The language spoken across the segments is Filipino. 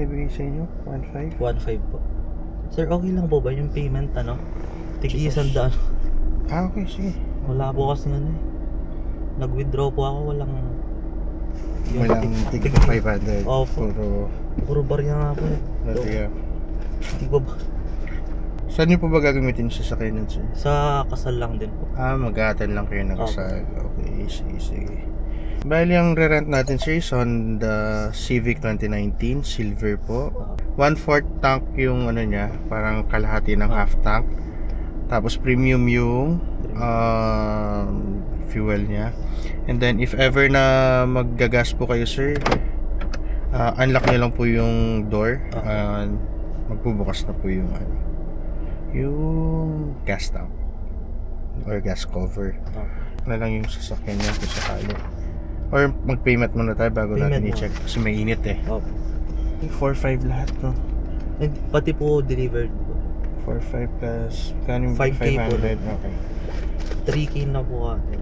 binibigay sa inyo? 1.5? 1.5 po. Sir, okay lang po ba yung payment, ano? Tigi Jesus. 100. Ah, okay, sige. Wala po kasi ano eh. Nag-withdraw po ako, walang... Walang tigil 500. Opo. Puro barya nga po eh. Nataya. Hindi ko ba? Saan nyo po ba gagamitin sa sakyanan, sir? Sa kasal lang din po. Ah, mag-a-attend lang kayo ng kasal. Okay, sige. Bali, ang re-rent natin, sir, is Honda Civic 2019, silver po. 1/4 tank yung ano niya, parang kalahati ng half tank. Tapos premium yung fuel niya. And then if ever na maggagas po kayo, sir, unlock niyo lang po yung door. Magbubukas na po yung yung gas tank or gas cover. Na lang yung sasakyan niya kung sakali. Or mag-payment muna tayo bago natin i-check kasi mainit eh. 4.5 lahat, no? And pati po delivered po. 4.5 plus kaning 5K po. 500. Okay. 3K na po ka. Okay.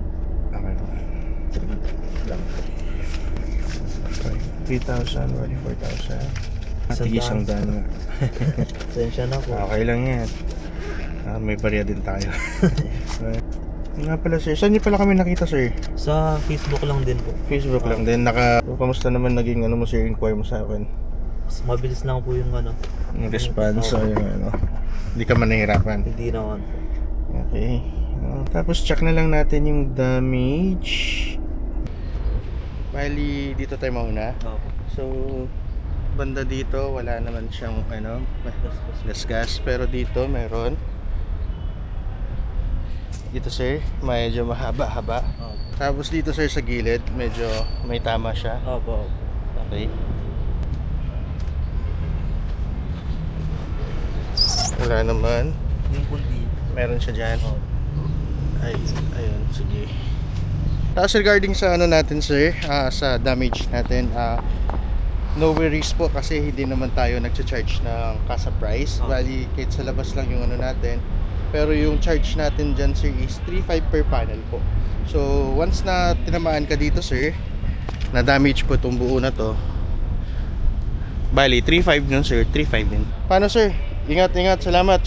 3,000, bali 4,000. Isang daan nga. Sensya na po. Okay lang yan. May barya din tayo. Nga pala, sir. Saan niyo pala kami nakita, sir? Sa Facebook lang din po. Facebook lang din. Kamusta naman naging mo, sir? Inquire mo sa akin. Mabilis lang po yung yung response o yung hindi ka man nahihirapan. Hindi naman po. Okay. Tapos check na lang natin yung damage. Bali, dito tayo mauna. So, banda dito, wala naman siyang gas. Pero dito, meron. Dito, sir, medyo mahaba-haba. Tapos dito, sir, sa gilid, medyo may tama siya. Opo. Okay. Wala naman. Yung pundi. Meron siya dyan. Ayun, sige. Tapos regarding sa natin, sir, sa damage natin, no worries po kasi hindi naman tayo nagcha-charge ng kasa price. Bali, kahit sa labas lang yung natin. Pero yung charge natin dyan, sir, is 3.5 per panel po. So, once na tinamaan ka dito, sir, na damage po itong buo na to, bali, 3.5 nun, sir, 3.5 din. Paano, sir? Ingat, salamat.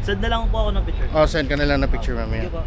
Send na lang po ako ng picture. Send ka na lang na picture mamaya. Sige po.